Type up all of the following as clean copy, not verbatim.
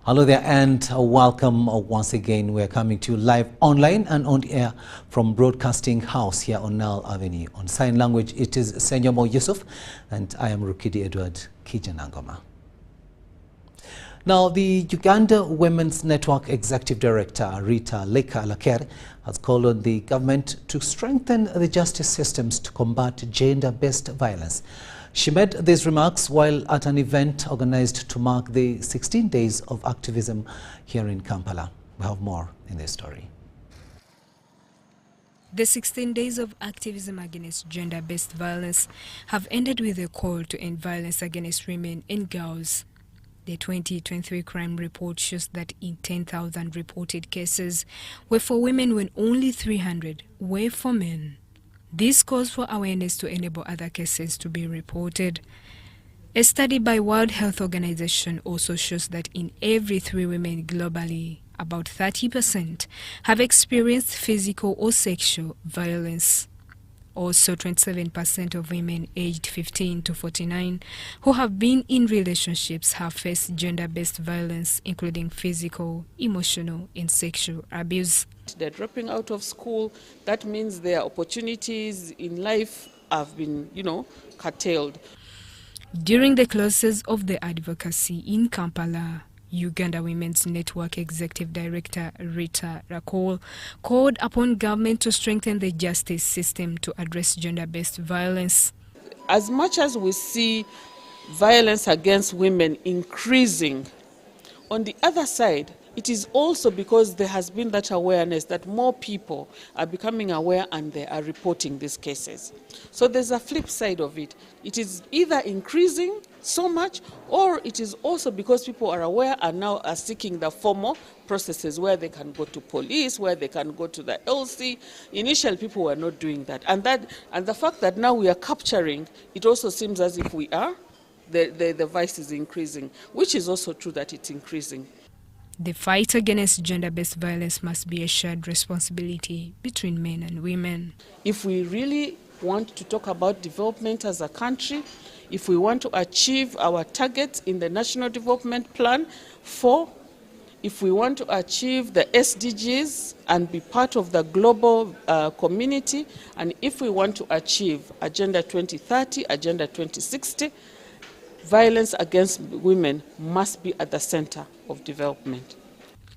Hello there and welcome once again. We're coming to you live online and on air from Broadcasting House here on Nile Avenue. On sign language, it is Senyomo Yusuf and I am Rukiidi Kiijanangoma. Now, the Uganda Women's Network Executive Director, Rita Leka has called on the government to strengthen the justice systems to combat gender-based violence. She made these remarks while at an event organized to mark the 16 days of activism here in Kampala. We have more in this story. The 16 days of activism against gender-based violence have ended with a call to end violence against women and girls. The 2023 crime report shows that in 10,000 reported cases were for women when only 300 were for men. This calls for awareness to enable other cases to be reported. A study by World Health Organization also shows that in every 3 women globally, about 30% have experienced physical or sexual violence. Also, 27% of women aged 15 to 49 who have been in relationships have faced gender-based violence, including physical, emotional, and sexual abuse. They're dropping out of school. That means their opportunities in life have been, curtailed. During the closes of the advocacy in Kampala, Uganda Women's Network Executive Director Rita Leka called upon government to strengthen the justice system to address gender-based violence. As much as we see violence against women increasing, on the other side, it is also because there has been that awareness that more people are becoming aware and they are reporting these cases. So there's a flip side of it. It is either increasing so much, or it is also because people are aware and now are seeking the formal processes where they can go to police, where they can go to the LC. Initially, people were not doing that. And the fact that now we are capturing, it also seems as if we are, the vice is increasing, which is also true that it's increasing. The fight against gender-based violence must be a shared responsibility between men and women. If we really want to talk about development as a country, if we want to achieve our targets in the National Development Plan 4, if we want to achieve the SDGs and be part of the global community, and if we want to achieve Agenda 2030, Agenda 2060, violence against women must be at the center of development.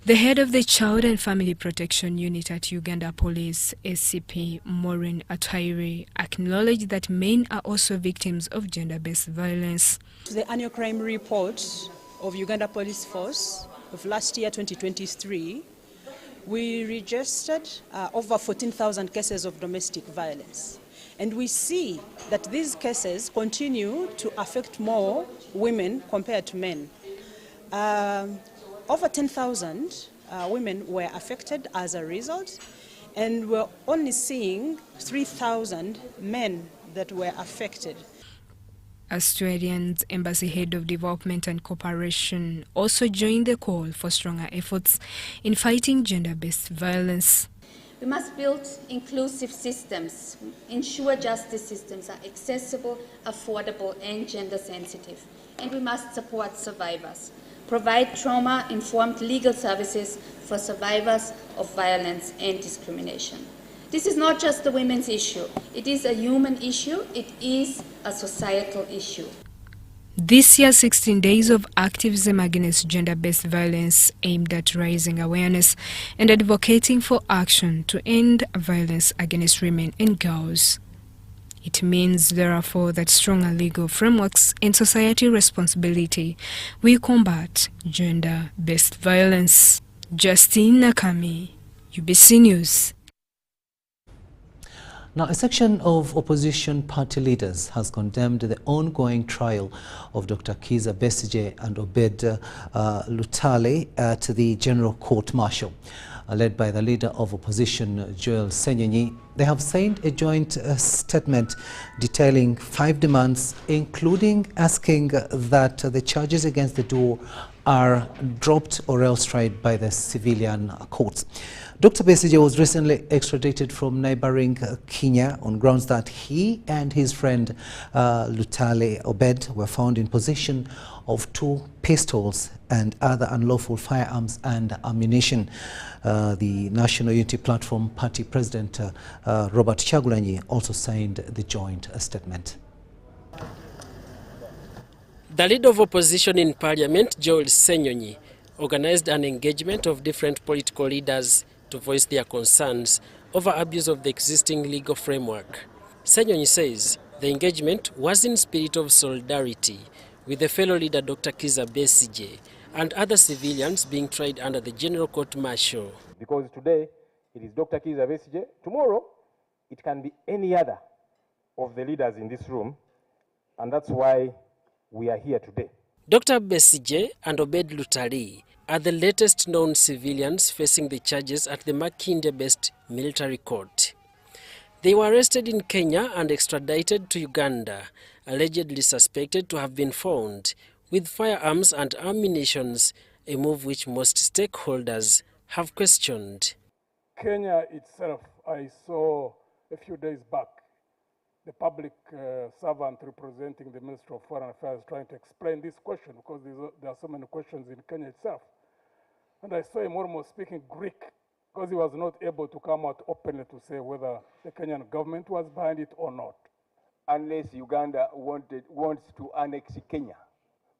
The head of the Child and Family Protection Unit at Uganda Police, SCP Maureen Atwaire, acknowledged that men are also victims of gender-based violence. The annual crime report of Uganda Police Force of last year, 2023, we registered over 14,000 cases of domestic violence. And we see that these cases continue to affect more women compared to men. Over 10,000 women were affected as a result, and we're only seeing 3,000 men that were affected. Australia's Embassy Head of Development and Cooperation also joined the call for stronger efforts in fighting gender-based violence. We must build inclusive systems, ensure justice systems are accessible, affordable, and gender-sensitive. And we must support survivors, provide trauma-informed legal services for survivors of violence and discrimination. This is not just a women's issue. It is a human issue. It is a societal issue. This year's 16 days of activism against gender-based violence aimed at raising awareness and advocating for action to end violence against women and girls. It means, therefore, that stronger legal frameworks and society responsibility will combat gender-based violence. Justine Nakami, UBC News. Now, a section of opposition party leaders has condemned the ongoing trial of Dr. Kizza Besigye and Obed Lutale at the General Court Martial. Led by the leader of opposition, Joel Senyenyi, They have signed a joint statement detailing 5 demands, including asking that the charges against the duo are dropped or else tried by the civilian courts. Dr. Besigye was recently extradited from neighboring Kenya on grounds that he and his friend Lutale Obed were found in possession of 2 pistols and other unlawful firearms and ammunition. The National Unity Platform Party President Robert Chagulanyi also signed the joint statement. The leader of opposition in Parliament, Joel Senyonyi, organized an engagement of different political leaders to voice their concerns over abuse of the existing legal framework. Senyonyi says the engagement was in spirit of solidarity with the fellow leader Dr. Kiiza Besigye and other civilians being tried under the General Court Martial. Because today it is Dr. Kiiza Besigye, tomorrow it can be any other of the leaders in this room, and that's why we are here today. Dr. Besigye and Obed Lutale are the latest known civilians facing the charges at the Makindye-based military court. They were arrested in Kenya and extradited to Uganda, allegedly suspected to have been found with firearms and ammunition, a move which most stakeholders have questioned. Kenya itself, I saw a few days back the public servant representing the Ministry of Foreign Affairs trying to explain this question, because there are so many questions in Kenya itself. And I saw him almost speaking Greek, because he was not able to come out openly to say whether the Kenyan government was behind it or not. Unless Uganda wants to annex Kenya,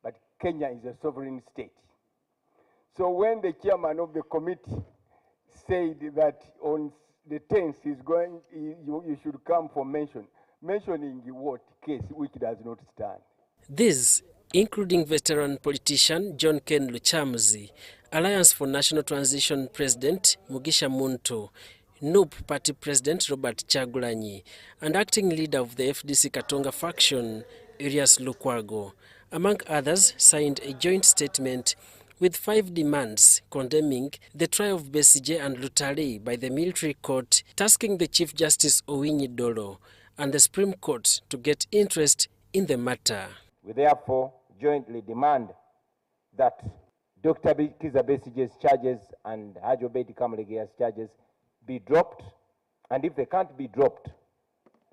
but Kenya is a sovereign state. So when the chairman of the committee said that on the 10th you should come for mentioning what case which does not stand. These, including veteran politician John Ken Luchamuzi, Alliance for National Transition President Mugisha Muntu, NUP Party President Robert Chagulanyi, and acting leader of the FDC Katonga faction, Erias Lukwago, among others, signed a joint statement with 5 demands condemning the trial of Besigye and Lutale by the military court, tasking the Chief Justice Owinyi Dolo and the Supreme Court to get interest in the matter. We therefore jointly demand that Dr. Kiiza Besigye's charges and Haji Obed Kamalegeya's charges be dropped, and if they can't be dropped,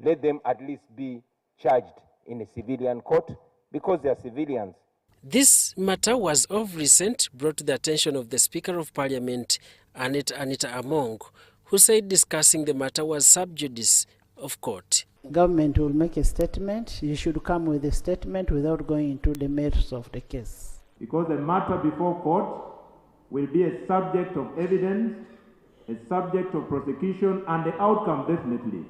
let them at least be charged in a civilian court, because they are civilians. This matter was of recent brought to the attention of the Speaker of Parliament, Anita Among, who said discussing the matter was sub judice of court. Government will make a statement. You should come with a statement without going into the merits of the case. Because the matter before court will be a subject of evidence, a subject of prosecution, and the outcome definitely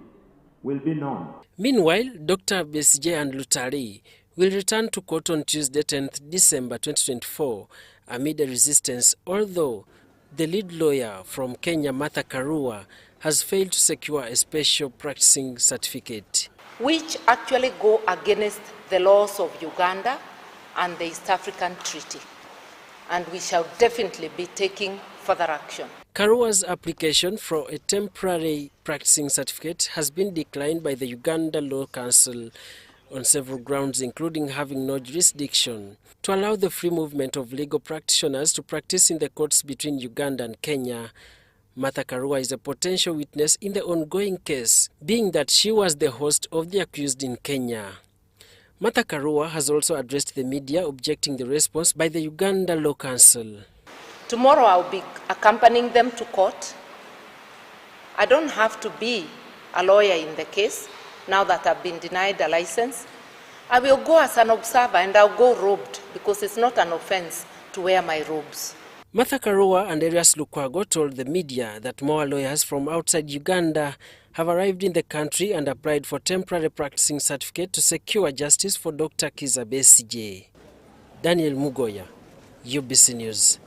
will be known. Meanwhile, Dr. Besigye and Lutale will return to court on Tuesday, 10th December 2024, amid a resistance, although the lead lawyer from Kenya, Martha Karua, has failed to secure a special practicing certificate, which actually go against the laws of Uganda and the East African Treaty, and we shall definitely be taking further action. Karua's application for a temporary practicing certificate has been declined by the Uganda Law Council on several grounds, including having no jurisdiction to allow the free movement of legal practitioners to practice in the courts between Uganda and Kenya. Martha Karua is a potential witness in the ongoing case, being that she was the host of the accused in Kenya. Martha Karua has also addressed the media, objecting the response by the Uganda Law Council. Tomorrow I'll be accompanying them to court. I don't have to be a lawyer in the case now that I've been denied a license. I will go as an observer, and I'll go robed because it's not an offense to wear my robes. Martha Karua and Erias Lukwago told the media that more lawyers from outside Uganda have arrived in the country and applied for temporary practicing certificate to secure justice for Dr. Kiiza Besigye. Daniel Mugoya, UBC News.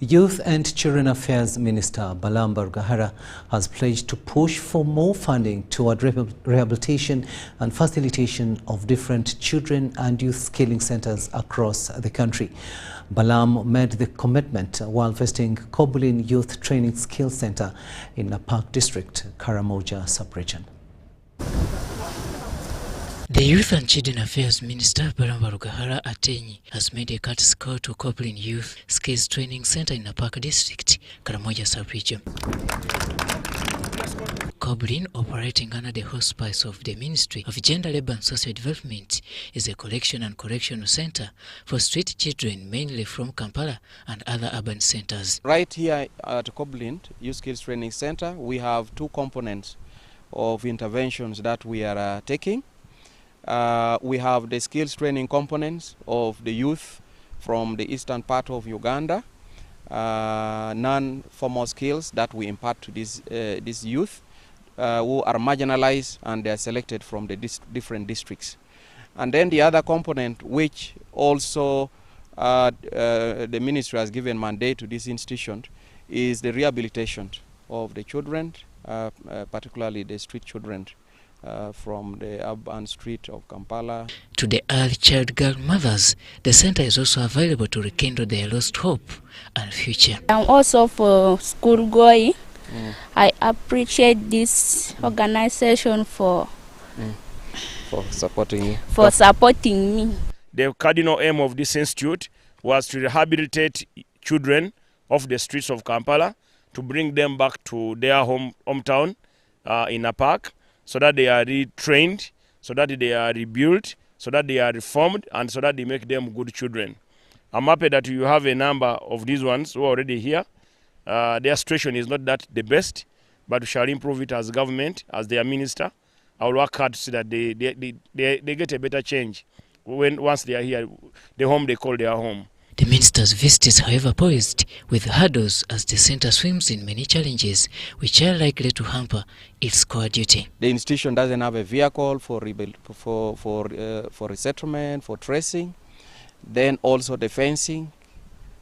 Youth and Children Affairs Minister Balamba Rugahara has pledged to push for more funding toward rehabilitation and facilitation of different children and youth skilling centers across the country. Balam made the commitment while visiting Kobulin Youth Training Skills Center in Napak District, Karamoja Sub-Region. The Youth and Children Affairs Minister Balamba Rugahara Atenyi has made a courtesy call to Kobulin Youth Skills Training Center in Napak District, Karamoja Sub-Region. Kobulin, operating under the hospice of the Ministry of Gender, Labour and Social Development, is a collection and correctional center for street children, mainly from Kampala and other urban centers. Right here at Kobulin Youth Skills Training Center, we have two components of interventions that we are taking. We have the skills training components of the youth from the eastern part of Uganda, non-formal skills that we impart to this youth who are marginalized, and they are selected from the different districts. And then the other component, which also the ministry has given mandate to this institution, is the rehabilitation of the children, particularly the street children from the urban street of Kampala. To the early child girl mothers, the center is also available to rekindle their lost hope and future. I'm also for school going. I appreciate this organization for supporting you. For supporting me. The cardinal aim of this institute was to rehabilitate children of the streets of Kampala, to bring them back to their hometown in Napak, so that they are retrained, so that they are rebuilt, so that they are reformed, and so that they make them good children. I'm happy that you have a number of these ones who are already here. Their situation is not that the best, but we shall improve it as government, as their minister. I will work hard to see that they get a better change once they are here, the home they call their home. The minister's visit is, however, poised with hurdles as the center swims in many challenges which are likely to hamper its core duty. The institution doesn't have a vehicle for resettlement, for tracing, then also the fencing.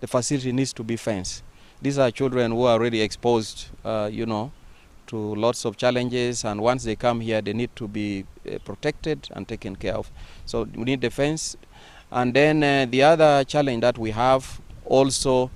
The facility needs to be fenced. These are children who are already exposed, to lots of challenges, and once they come here, they need to be protected and taken care of. So we need the fence. And then the other challenge that we have also,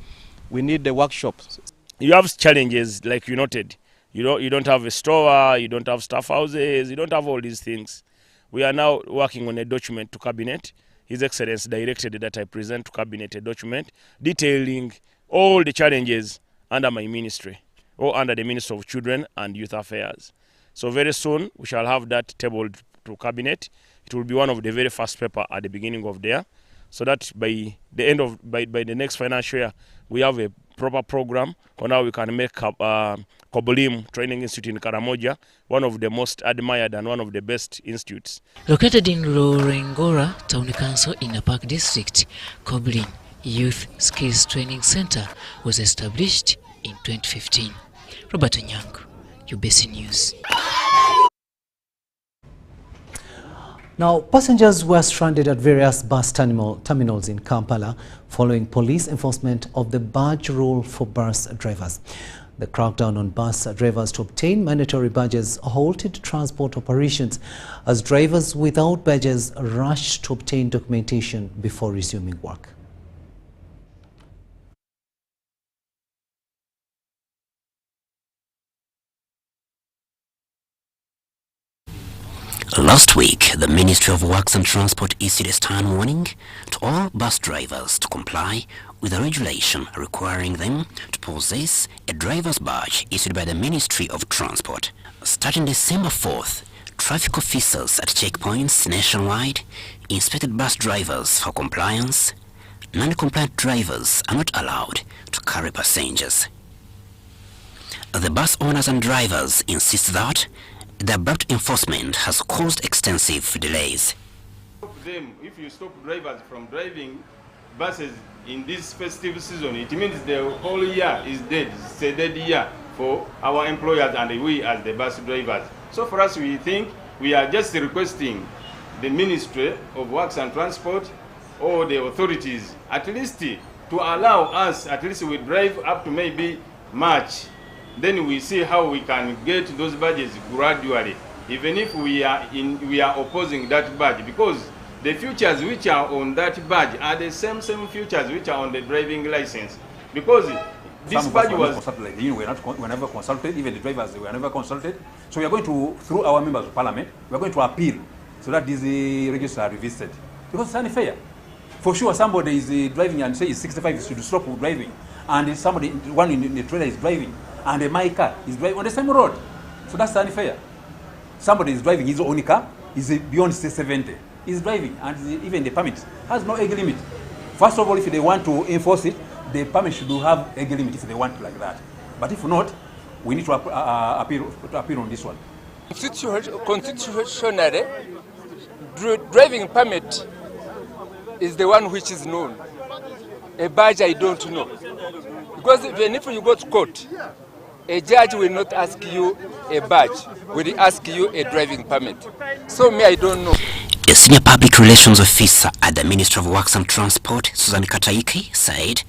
we need the workshops. You have challenges like you noted. You don't have a store, you don't have staff houses, you don't have all these things. We are now working on a document to Cabinet. His Excellency directed that I present to Cabinet a document detailing all the challenges under my ministry, or under the Ministry of Children and Youth Affairs. So very soon we shall have that tabled to Cabinet. It will be one of the very first paper at the beginning of the year, so that by the next financial year we have a proper program on how we can make Kobulin Training Institute in Karamoja one of the most admired and one of the best institutes. Located in Lorengora Town Council in Napak District, Kobulin Youth Skills Training Center was established in 2015. Robert Onyang, UBC News. Now, passengers were stranded at various bus terminals in Kampala following police enforcement of the badge rule for bus drivers. The crackdown on bus drivers to obtain mandatory badges halted transport operations as drivers without badges rushed to obtain documentation before resuming work. Last week, the Ministry of Works and Transport issued a stern warning to all bus drivers to comply with a regulation requiring them to possess a driver's badge issued by the Ministry of Transport. Starting December 4th, traffic officers at checkpoints nationwide inspected bus drivers for compliance. Non-compliant drivers are not allowed to carry passengers. The bus owners and drivers insist that the abrupt enforcement has caused extensive delays. If you stop drivers from driving buses in this festive season, it means the whole year is dead. It's a dead year for our employers and we as the bus drivers. So for us, we think we are just requesting the Ministry of Works and Transport or the authorities at least to allow us, at least we drive up to maybe March, then we see how we can get those badges gradually, even if we are opposing that badge, because the features which are on that badge are the same features which are on the driving license. Because this badge was... We're never consulted, even the drivers were never consulted. So we are going to, through our members of parliament, we are going to appeal so that these registers are revisited. Because it's unfair. For sure, somebody is driving and says 65 is to stop driving, and somebody, one in the trailer is driving, and my car is driving on the same road. So that's unfair. Somebody is driving his own car, is beyond 70, is driving, and even the permit has no age limit. First of all, if they want to enforce it, the permit should have age limit if they want like that. But if not, we need to appeal on this one. Constitutionally, driving permit is the one which is known. A badge I don't know. Because even if you go to court, a judge will not ask you a badge, will ask you a driving permit. So me, I don't know. A senior public relations officer at the Ministry of Works and Transport, Susan Kataiki, said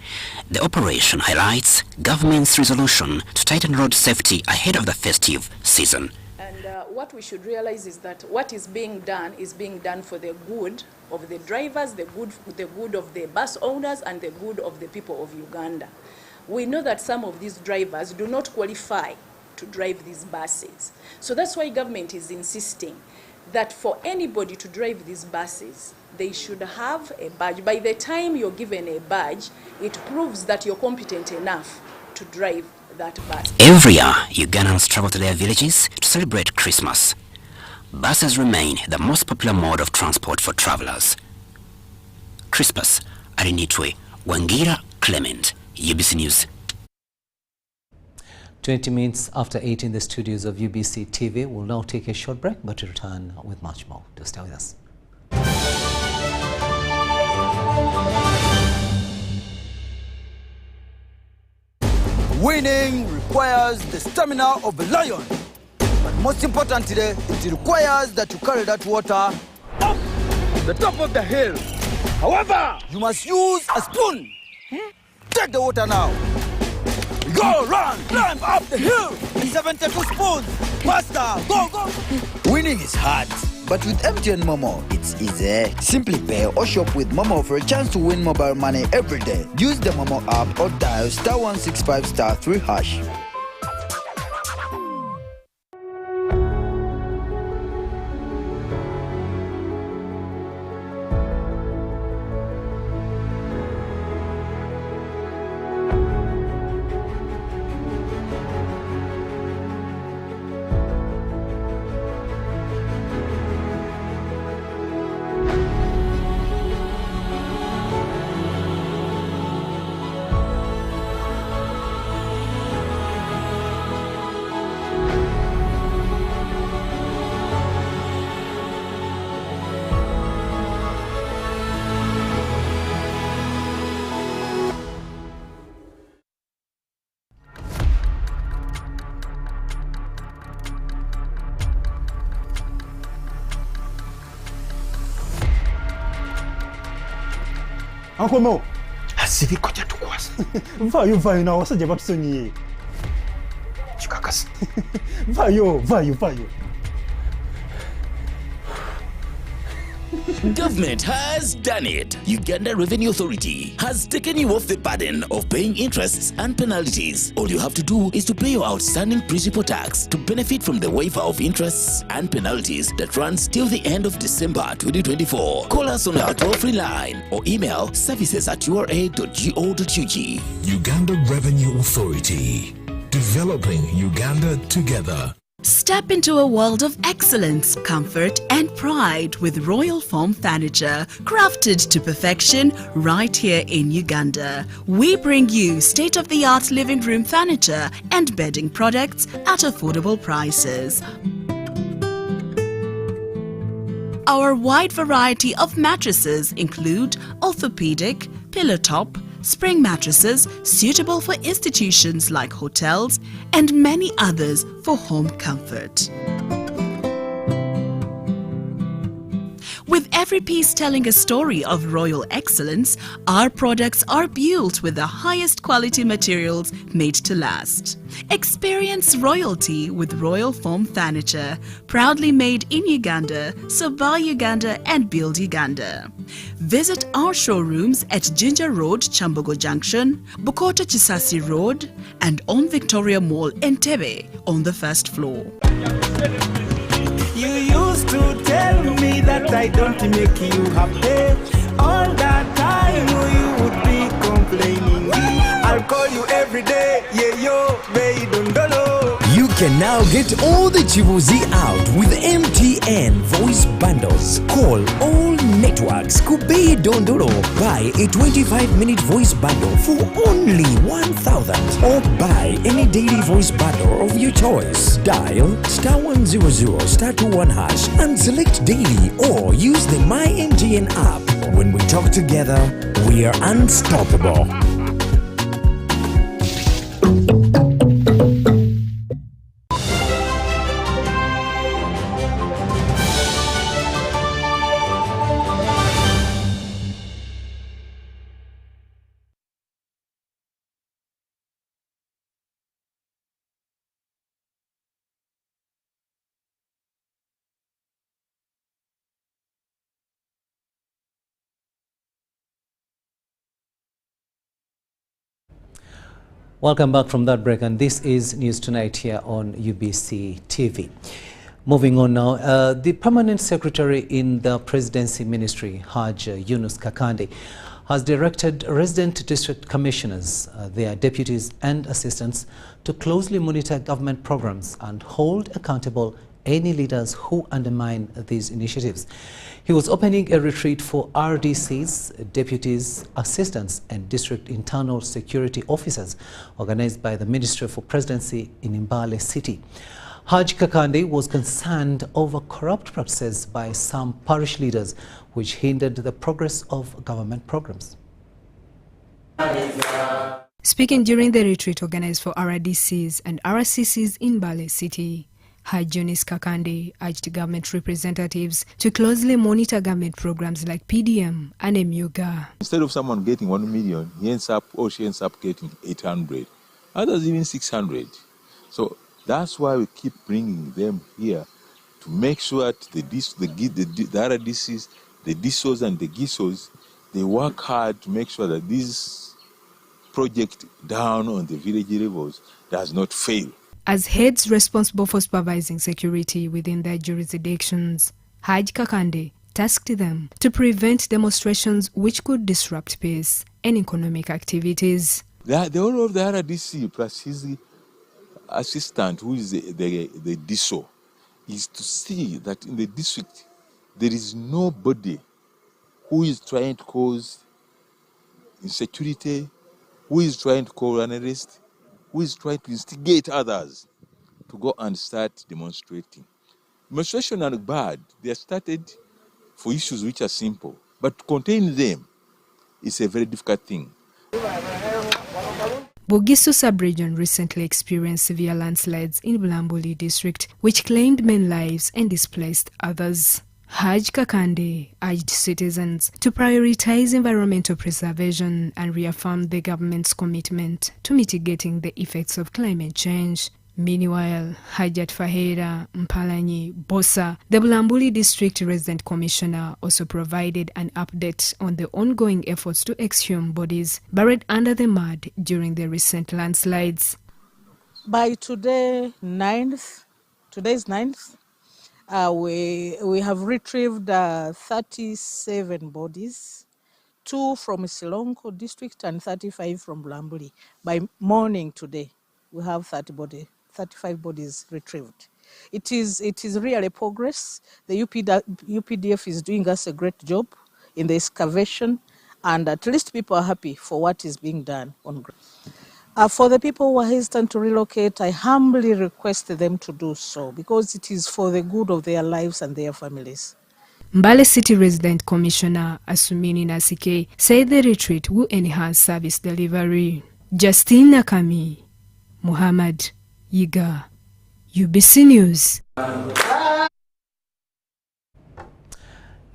the operation highlights government's resolution to tighten road safety ahead of the festive season. What we should realize is that what is being done for the good of the drivers, the good of the bus owners, and the good of the people of Uganda. We know that some of these drivers do not qualify to drive these buses. So that's why government is insisting that for anybody to drive these buses, they should have a badge. By the time you're given a badge, it proves that you're competent enough to drive that bus. Every year, Ugandans travel to their villages to celebrate Christmas. Buses remain the most popular mode of transport for travelers. Crispus Arinitwe, Wangira Clement, UBC News. 20 minutes after 8 in the studios of UBC TV. We'll now take a short break, but return with much more. Do stay with us. Winning requires the stamina of a lion. But most importantly, it requires that you carry that water up the top of the hill. However, you must use a spoon. Take the water now. Go, run, climb up the hill in 72 spoons. Faster, go, go. Winning is hard, but with MTN Momo, it's easy. Simply pay or shop with Momo for a chance to win mobile money every day. Use the Momo app or dial *165*3#. Uncle Mo, asibi koja tukwasa. Vayo na wasajja batusonyiye. Chikakasi. Vayo. Government has done it. Uganda Revenue Authority has taken you off the burden of paying interests and penalties. All you have to do is to pay your outstanding principal tax to benefit from the waiver of interests and penalties that runs till the end of December 2024. Call us on our toll-free line or email services@ura.go.ug. Uganda Revenue Authority. Developing Uganda together. Step into a world of excellence, comfort and pride with Royal Foam Furniture, crafted to perfection right here in Uganda. We bring you state-of-the-art living room furniture and bedding products at affordable prices. Our wide variety of mattresses include orthopedic, pillow top, spring mattresses suitable for institutions like hotels, and many others for home comfort. With every piece telling a story of royal excellence, our products are built with the highest quality materials made to last. Experience royalty with Royal Foam Furniture, proudly made in Uganda, so buy Uganda and build Uganda. Visit our showrooms at Ginger Road, Chambogo Junction, Bukota Chisasi Road, and on Victoria Mall, Entebbe, on the first floor. You used to tell me that I don't make you happy. All that time you would be complaining. I'll call you every day, yeah yo, baby dondolo. You can now get all the Chibuzi out with MTN voice bundles. Call all networks, Kubei Dondoro. Buy a 25-minute voice bundle for only 1,000, or buy any daily voice bundle of your choice. Dial *100*21# and select daily, or use the My MTN app. When we talk together, we are unstoppable. Welcome back from that break, and this is News Tonight here on UBC TV. Moving on now, the Permanent Secretary in the Presidency Ministry, Haj Yunus Kakande, has directed resident district commissioners, their deputies and assistants to closely monitor government programs and hold accountable any leaders who undermine these initiatives. He was opening a retreat for RDCs, deputies, assistants and district internal security officers organized by the Ministry for Presidency in Mbale City. Haj Kakande was concerned over corrupt practices by some parish leaders which hindered the progress of government programs. Speaking during the retreat organized for RDCs and RCCs in Mbale City, Haj Yunus Kakande urged government representatives to closely monitor government programs like PDM and MUGA. Instead of someone getting 1 million, he ends up or she ends up getting 800, others even 600. So that's why we keep bringing them here to make sure that the RDCs, the DISOs and the GISOs, they work hard to make sure that this project down on the village levels does not fail. As heads responsible for supervising security within their jurisdictions, Haj Kakande tasked them to prevent demonstrations which could disrupt peace and economic activities. The whole of the RDC plus his assistant, who is the DISO, is to see that in the district there is nobody who is trying to cause insecurity, who is trying to cause unrest, who is trying to instigate others to go and start demonstrating. Demonstrations are bad. They are started for issues which are simple, but to contain them is a very difficult thing. Bugisu sub-region recently experienced severe landslides in Bulambuli district, which claimed many lives and displaced others. Haj Kakande urged citizens to prioritize environmental preservation and reaffirm the government's commitment to mitigating the effects of climate change. Meanwhile, Hajat Fahera Mpalanyi Bosa, the Bulambuli District Resident Commissioner, also provided an update on the ongoing efforts to exhume bodies buried under the mud during the recent landslides. By today's 9th, we have retrieved 37 bodies, 2 from Silongo district and 35 from Bulambuli. By morning today, we have 35 bodies retrieved. It is really progress. The UPDF is doing us a great job in the excavation, and at least people are happy for what is being done on ground. For the people who are hesitant to relocate, I humbly request them to do so because it is for the good of their lives and their families. Mbale City Resident Commissioner Asumini Nasike said the retreat will enhance service delivery. Justine Nakami, Muhammad Yiga, UBC News.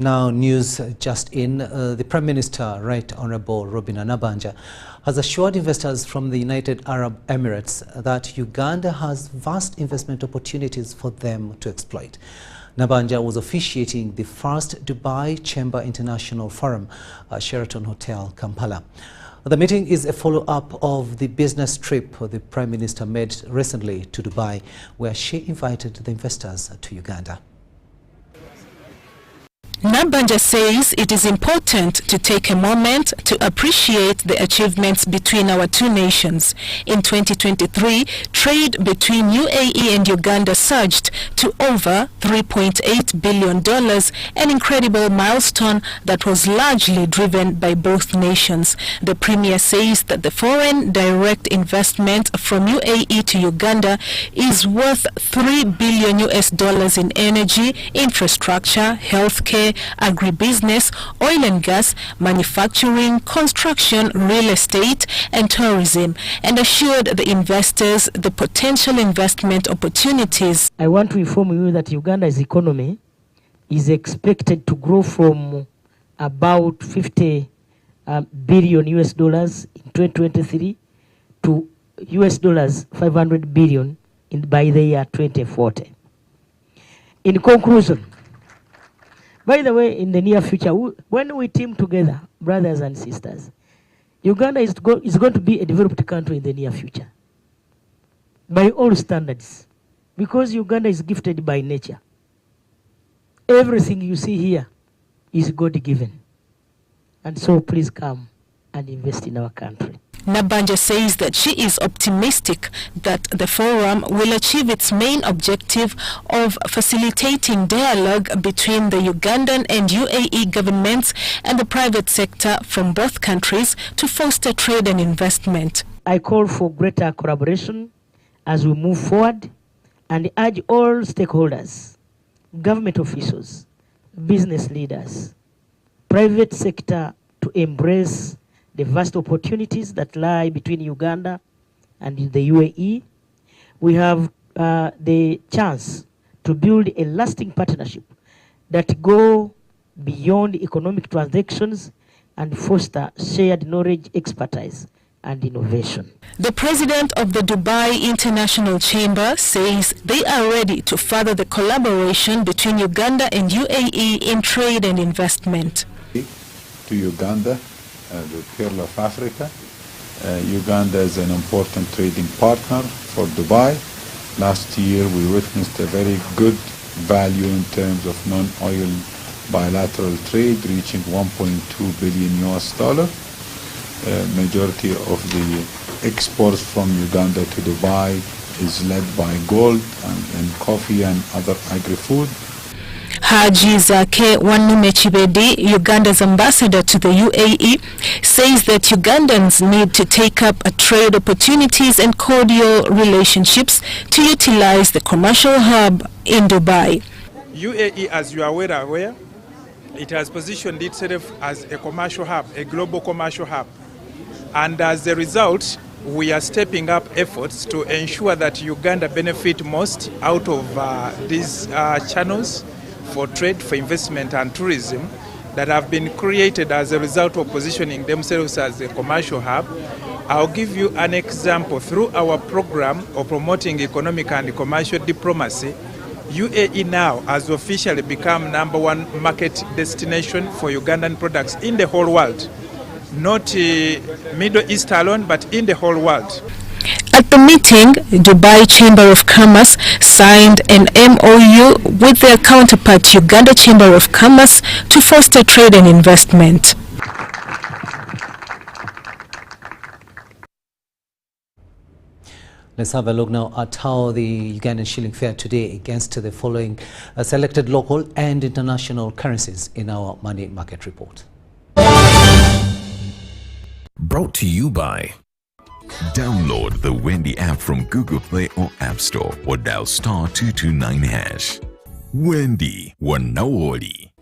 Now, news just in. The Prime Minister, Right Honourable Robin Nabanja, has assured investors from the United Arab Emirates that Uganda has vast investment opportunities for them to exploit. Nabanja was officiating the first Dubai Chamber International Forum at Sheraton Hotel, Kampala. The meeting is a follow-up of the business trip the Prime Minister made recently to Dubai, where she invited the investors to Uganda. Nabanja says it is important to take a moment to appreciate the achievements between our two nations. In 2023, trade between UAE and Uganda surged to over $3.8 billion, an incredible milestone that was largely driven by both nations. The Premier says that the foreign direct investment from UAE to Uganda is worth $3 billion in energy, infrastructure, healthcare, agribusiness, oil and gas, manufacturing, construction, real estate, and tourism, and assured the investors the potential investment opportunities. I want to inform you that Uganda's economy is expected to grow from about 50 billion US dollars in 2023 to US dollars 500 billion by the year 2040. In conclusion, by the way, in the near future, when we team together, brothers and sisters, Uganda is going to be a developed country in the near future, by all standards, because Uganda is gifted by nature. Everything you see here is God-given. And so please come and invest in our country. Nabanja says that she is optimistic that the forum will achieve its main objective of facilitating dialogue between the Ugandan and UAE governments and the private sector from both countries to foster trade and investment. I call for greater collaboration as we move forward and urge all stakeholders, government officials, business leaders, private sector to embrace the vast opportunities that lie between Uganda and the UAE. We have the chance to build a lasting partnership that go beyond economic transactions and foster shared knowledge, expertise, and innovation. The president of the Dubai International Chamber says they are ready to further the collaboration between Uganda and UAE in trade and investment. To Uganda, the Pearl of Africa. Uganda is an important trading partner for Dubai. Last year we witnessed a very good value in terms of non-oil bilateral trade reaching 1.2 billion US dollar. Majority of the exports from Uganda to Dubai is led by gold and coffee and other agri-food. Haji Zake Wanume Chibedi, Uganda's ambassador to the UAE, says that Ugandans need to take up trade opportunities and cordial relationships to utilize the commercial hub in Dubai. UAE, as you are well aware, it has positioned itself as a commercial hub, a global commercial hub. And as a result, we are stepping up efforts to ensure that Uganda benefit most out of these channels for trade, for investment and tourism that have been created as a result of positioning themselves as a commercial hub. I'll give you an example. Through our program of promoting economic and commercial diplomacy, UAE now has officially become #1 market destination for Ugandan products in the whole world. Not Middle East alone, but in the whole world. At the meeting, Dubai Chamber of Commerce signed an MOU with their counterpart Uganda Chamber of Commerce to foster trade and investment. Let's have a look now at how the Ugandan shilling fared today against the following selected local and international currencies in our money market report. Brought to you by download the Wendy app from Google Play or App Store or dial *229#. Wendy Wanaoli.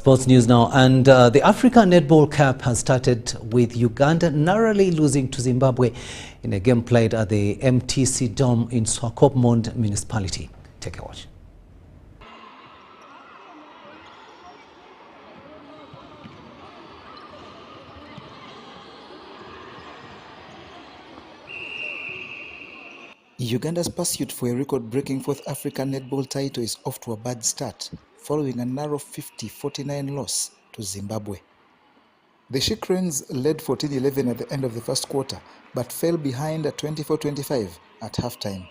Sports news now, and the Africa Netball Cup has started with Uganda narrowly losing to Zimbabwe in a game played at the MTC Dome in Swakopmund municipality. Take a watch. Uganda's pursuit for a record-breaking fourth African netball title is off to a bad start, following a narrow 50-49 loss to Zimbabwe. The She Cranes led 14-11 at the end of the first quarter, but fell behind at 24-25 at halftime.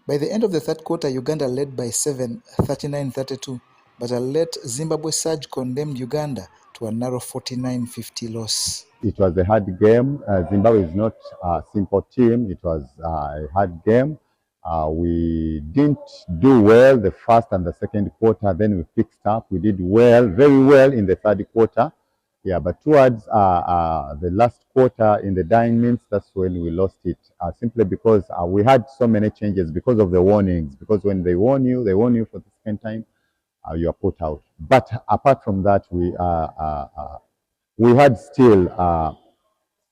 By the end of the third quarter, Uganda led by 7, 39-32, but a late Zimbabwe surge condemned Uganda to a narrow 49-50 loss. It was a hard game. Zimbabwe is not a simple team. It was a hard game. We didn't do well the first and the second quarter. Then we fixed up. We did well, very well in the third quarter. Yeah, but towards the last quarter in the dying minutes, that's when we lost it. Simply because we had so many changes because of the warnings. Because when they warn you for the second time, you are put out. But apart from that, we had still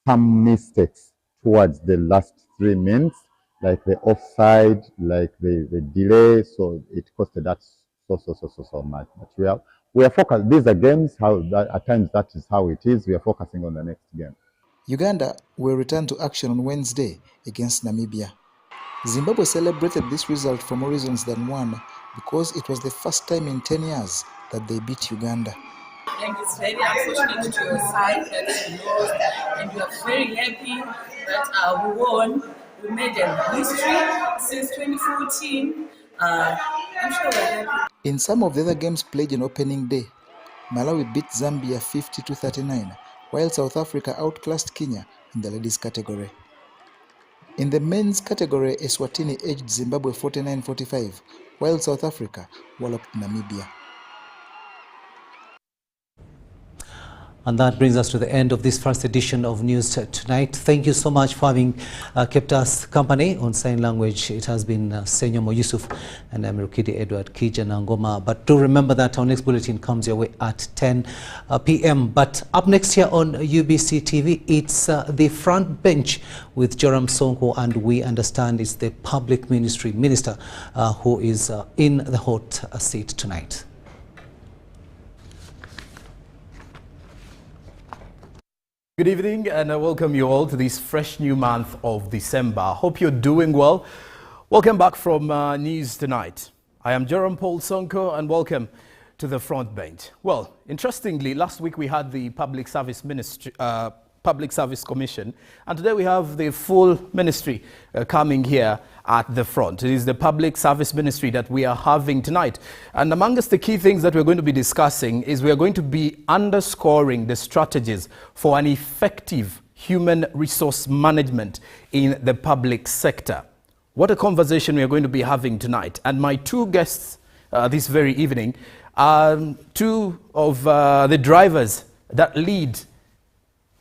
some mistakes towards the last 3 minutes, like the offside, like the delay. So it costed us so much. But we are focused. These are games. At times that is how it is. We are focusing on the next game. Uganda will return to action on Wednesday against Namibia. Zimbabwe celebrated this result for more reasons than one, because it was the first time in 10 years that they beat Uganda. And it's very unfortunate to your side that you lost, and we are very happy that we won. We made a history since 2014. I'm sure we're happy. In some of the other games played on opening day, Malawi beat Zambia 50-39, while South Africa outclassed Kenya in the ladies category. In the men's category, Eswatini edged Zimbabwe 49-45, while South Africa walloped Namibia. And that brings us to the end of this first edition of News Tonight. Thank you so much for having kept us company on sign language. It has been Senyomo Yusuf and I'm Rukiidi Kiijanangoma. But do remember that our next bulletin comes your way at 10 p.m. But up next here on UBC TV, it's the front bench with Joram Sonko, and we understand it's the Public Ministry Minister who is in the hot seat tonight. Good evening, and I welcome you all to this fresh new month of December. Hope you're doing well. Welcome back from News Tonight. I am Jerome Paul Sonko, and welcome to the front bench. Well, interestingly, last week we had the Public Service Commission, and today we have the full ministry coming here at the front. It is the Public Service Ministry that we are having tonight. And amongst the key things that we're going to be discussing is we are going to be underscoring the strategies for an effective human resource management in the public sector. What a conversation we are going to be having tonight. And my two guests this very evening are two of the drivers that lead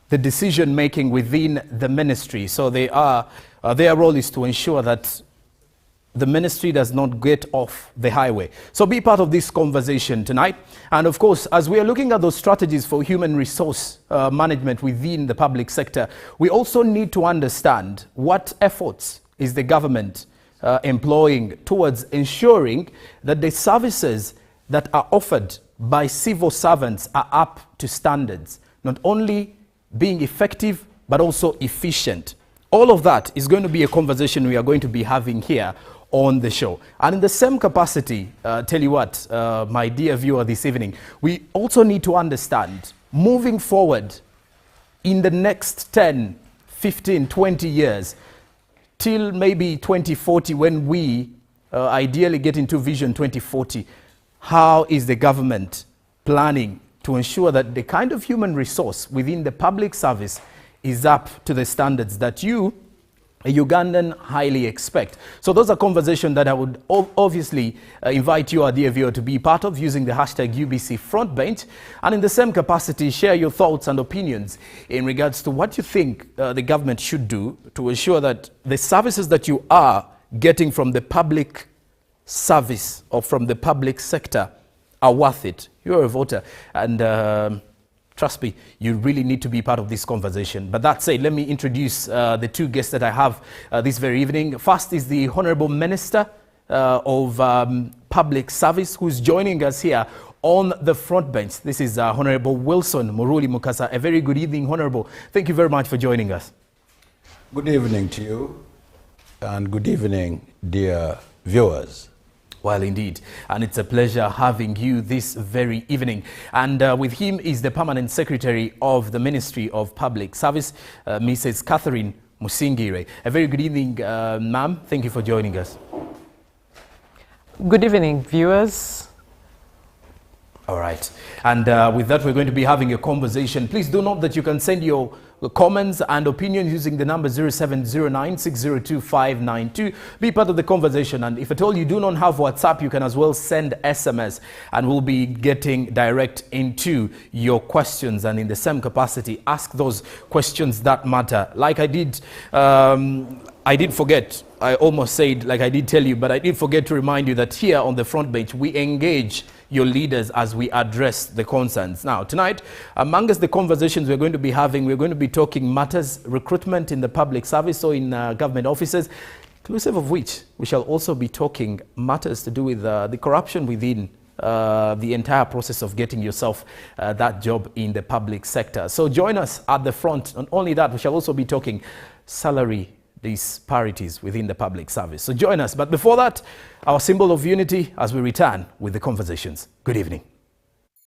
the decision making within the ministry. So their role is to ensure that the ministry does not get off the highway. So be part of this conversation tonight. And of course, as we are looking at those strategies for human resource management within the public sector, we also need to understand what efforts is the government employing towards ensuring that the services that are offered by civil servants are up to standards, not only being effective, but also efficient. All of that is going to be a conversation we are going to be having here on the show. And in the same capacity, tell you what, my dear viewer this evening, we also need to understand, moving forward in the next 10, 15, 20 years, till maybe 2040, when we ideally get into Vision 2040, how is the government planning to ensure that the kind of human resource within the public service is up to the standards that you, a Ugandan, highly expect? So those are conversations that I would obviously invite you, our dear viewer, to be part of using the hashtag UBC Frontbench. And in the same capacity, share your thoughts and opinions in regards to what you think the government should do to ensure that the services that you are getting from the public service or from the public sector are worth it. You're a voter, and trust me, you really need to be part of this conversation. But that said, let me introduce the two guests that I have this very evening. First is the Honourable Minister of Public Service, who's joining us here on the front bench. This is Honourable Wilson Muruli Mukasa. A very good evening, Honourable. Thank you very much for joining us. Good evening to you, and good evening, dear viewers. Well, indeed, and it's a pleasure having you this very evening. And with him is the Permanent Secretary of the Ministry of Public Service, Mrs. Catherine Musingire. A very good evening, ma'am. Thank you for joining us. Good evening, viewers. All right, and with that, we're going to be having a conversation. Please do note that you can send your comments and opinions using the number 0709-602-592. Be part of the conversation, and if at all you do not have WhatsApp, you can as well send SMS, and we'll be getting direct into your questions, and in the same capacity, ask those questions that matter. Like I did forget, I almost said like I did tell you, but I did forget to remind you that here on the front bench, we engage your leaders as we address the concerns. Now, tonight, amongst the conversations we're going to be having, we're going to be talking matters recruitment in the public service or in government offices, inclusive of which we shall also be talking matters to do with the corruption within the entire process of getting yourself that job in the public sector. So join us at the front. Not only that, we shall also be talking salary disparities within the public service. So join us. But before that, our symbol of unity as we return with the conversations. Good evening.